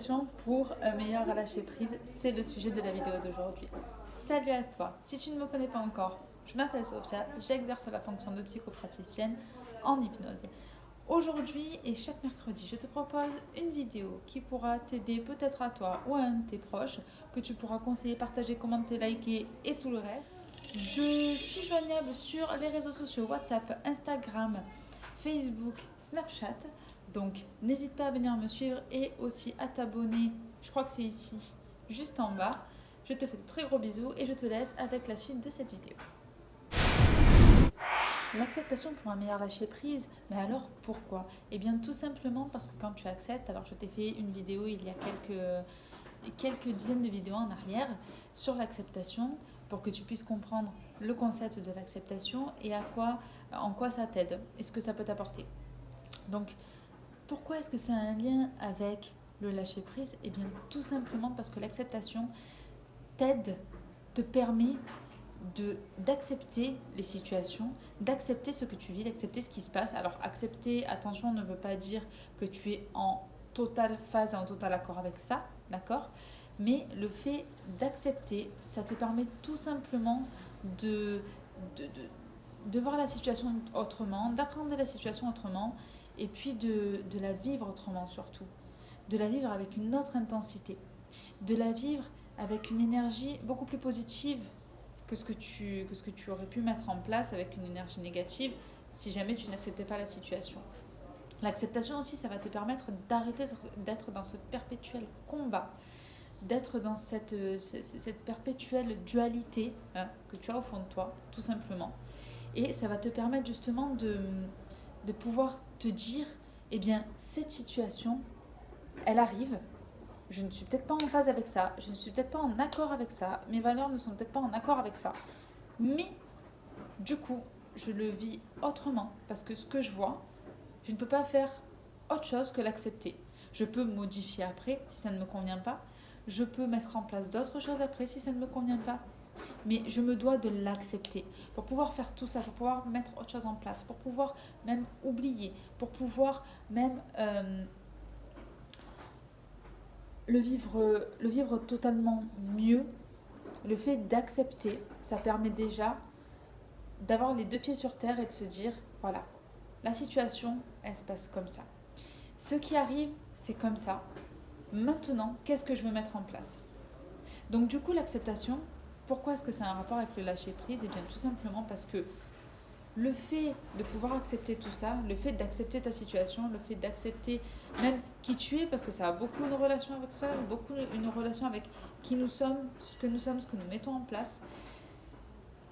L'acceptation pour un meilleur lâcher-prise, c'est le sujet de la vidéo d'aujourd'hui. Salut à toi, si tu ne me connais pas encore, je m'appelle Sophia, j'exerce la fonction de psychopraticienne en hypnose. Aujourd'hui et chaque mercredi, je te propose une vidéo qui pourra t'aider peut-être à toi ou à un de tes proches, que tu pourras conseiller, partager, commenter, liker et tout le reste. Je suis joignable sur les réseaux sociaux WhatsApp, Instagram, Facebook, Snapchat. Donc n'hésite pas à venir me suivre et aussi à t'abonner. Je crois que c'est ici, juste en bas. Je te fais de très gros bisous et je te laisse avec la suite de cette vidéo. L'acceptation pour un meilleur lâcher prise, mais alors pourquoi? Eh bien tout simplement parce que quand tu acceptes, alors je t'ai fait une vidéo il y a quelques dizaines de vidéos en arrière sur l'acceptation pour que tu puisses comprendre le concept de l'acceptation et en quoi ça t'aide et ce que ça peut t'apporter. Donc pourquoi est-ce que c'est un lien avec le lâcher prise? Eh bien tout simplement parce que l'acceptation t'aide, te permet d'accepter les situations, d'accepter ce que tu vis, d'accepter ce qui se passe. Alors accepter, attention, ne veut pas dire que tu es en totale phase et en total accord avec ça, d'accord? Mais le fait d'accepter, ça te permet tout simplement de voir la situation autrement, d'apprendre la situation autrement et puis de la vivre autrement surtout. De la vivre avec une autre intensité. De la vivre avec une énergie beaucoup plus positive que ce que tu aurais pu mettre en place avec une énergie négative si jamais tu n'acceptais pas la situation. L'acceptation aussi, ça va te permettre d'arrêter d'être dans ce perpétuel combat, d'être dans cette perpétuelle dualité que tu as au fond de toi, tout simplement. Et ça va te permettre justement de pouvoir te dire, eh bien, cette situation, elle arrive, je ne suis peut-être pas en phase avec ça, je ne suis peut-être pas en accord avec ça, mes valeurs ne sont peut-être pas en accord avec ça, mais du coup, je le vis autrement, parce que ce que je vois, je ne peux pas faire autre chose que l'accepter. Je peux modifier après si ça ne me convient pas, je peux mettre en place d'autres choses après si ça ne me convient pas, mais je me dois de l'accepter pour pouvoir faire tout ça, pour pouvoir mettre autre chose en place, pour pouvoir même oublier, pour pouvoir même le vivre totalement mieux. Le fait d'accepter, ça permet déjà d'avoir les deux pieds sur terre et de se dire, voilà, la situation, elle se passe comme ça. Ce qui arrive, c'est comme ça. Maintenant, qu'est-ce que je veux mettre en place? Donc du coup, l'acceptation, pourquoi est-ce que c'est un rapport avec le lâcher prise? Eh bien tout simplement parce que le fait de pouvoir accepter tout ça, le fait d'accepter ta situation, le fait d'accepter même qui tu es, parce que ça a beaucoup une relation avec ça, beaucoup une relation avec qui nous sommes, ce que nous mettons en place,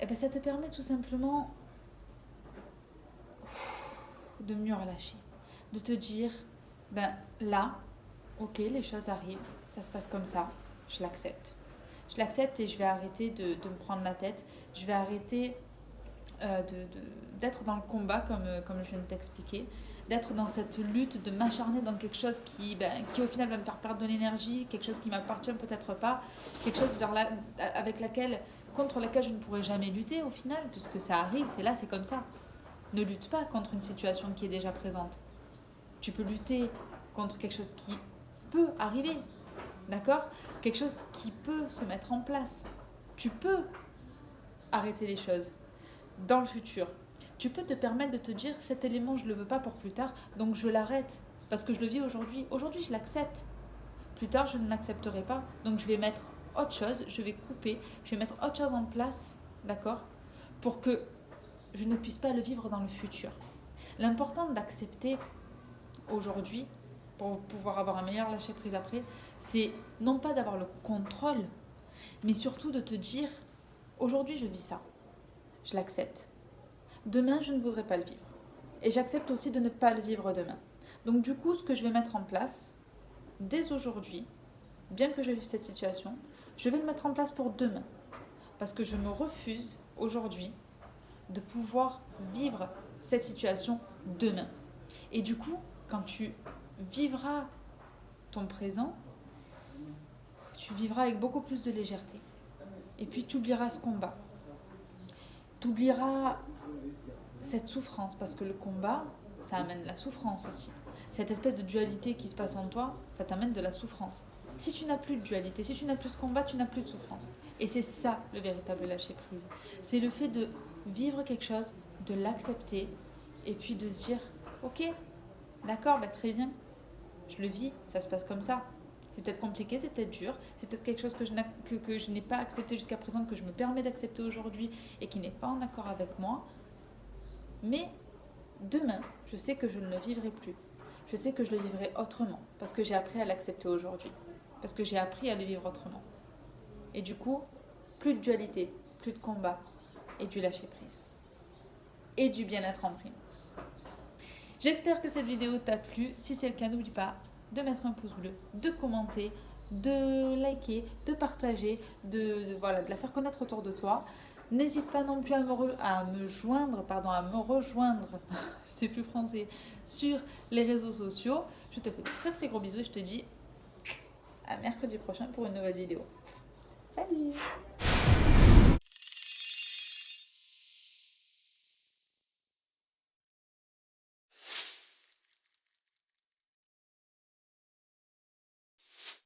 et bien ça te permet tout simplement de mieux relâcher, de te dire, ben là, ok, les choses arrivent, ça se passe comme ça, je l'accepte. Je l'accepte et je vais arrêter de me prendre la tête, je vais arrêter d'être dans le combat comme je viens de t'expliquer, d'être dans cette lutte, de m'acharner dans quelque chose qui au final va me faire perdre de l'énergie, quelque chose qui m'appartient peut-être pas, quelque chose contre laquelle je ne pourrai jamais lutter au final, puisque ça arrive, c'est comme ça. Ne lutte pas contre une situation qui est déjà présente. Tu peux lutter contre quelque chose qui peut arriver, d'accord? Quelque chose qui peut se mettre en place. Tu peux arrêter les choses dans le futur. Tu peux te permettre de te dire, cet élément, je ne le veux pas pour plus tard, donc je l'arrête, parce que je le vis aujourd'hui. Aujourd'hui, je l'accepte. Plus tard, je ne l'accepterai pas, donc je vais mettre autre chose, je vais couper, je vais mettre autre chose en place, d'accord? Pour que je ne puisse pas le vivre dans le futur. L'important d'accepter aujourd'hui, pour pouvoir avoir un meilleur lâcher-prise après, c'est non pas d'avoir le contrôle, mais surtout de te dire, aujourd'hui, je vis ça. Je l'accepte. Demain, je ne voudrais pas le vivre. Et j'accepte aussi de ne pas le vivre demain. Donc du coup, ce que je vais mettre en place, dès aujourd'hui, bien que j'ai vu cette situation, je vais le mettre en place pour demain. Parce que je me refuse aujourd'hui de pouvoir vivre cette situation demain. Et du coup, quand tu vivras ton présent, tu vivras avec beaucoup plus de légèreté. Et puis tu oublieras ce combat. Tu oublieras cette souffrance, parce que le combat, ça amène la souffrance aussi. cette espèce de dualité qui se passe en toi, ça t'amène de la souffrance. Si tu n'as plus de dualité, si tu n'as plus ce combat, tu n'as plus de souffrance. Et c'est ça le véritable lâcher prise. C'est le fait de vivre quelque chose, de l'accepter et puis de se dire ok, d'accord, très bien, je le vis, ça se passe comme ça. C'est peut-être compliqué, c'est peut-être dur, c'est peut-être quelque chose que je n'ai pas accepté jusqu'à présent, que je me permets d'accepter aujourd'hui et qui n'est pas en accord avec moi. Mais demain, je sais que je ne le vivrai plus. Je sais que je le vivrai autrement parce que j'ai appris à l'accepter aujourd'hui. Parce que j'ai appris à le vivre autrement. Et du coup, plus de dualité, plus de combat et du lâcher prise. Et du bien-être en prime. J'espère que cette vidéo t'a plu. Si c'est le cas, n'oublie pas de mettre un pouce bleu, de commenter, de liker, de partager, de la faire connaître autour de toi. N'hésite pas non plus à me rejoindre, c'est plus français, sur les réseaux sociaux. Je te fais de très très gros bisous et je te dis à mercredi prochain pour une nouvelle vidéo. Salut!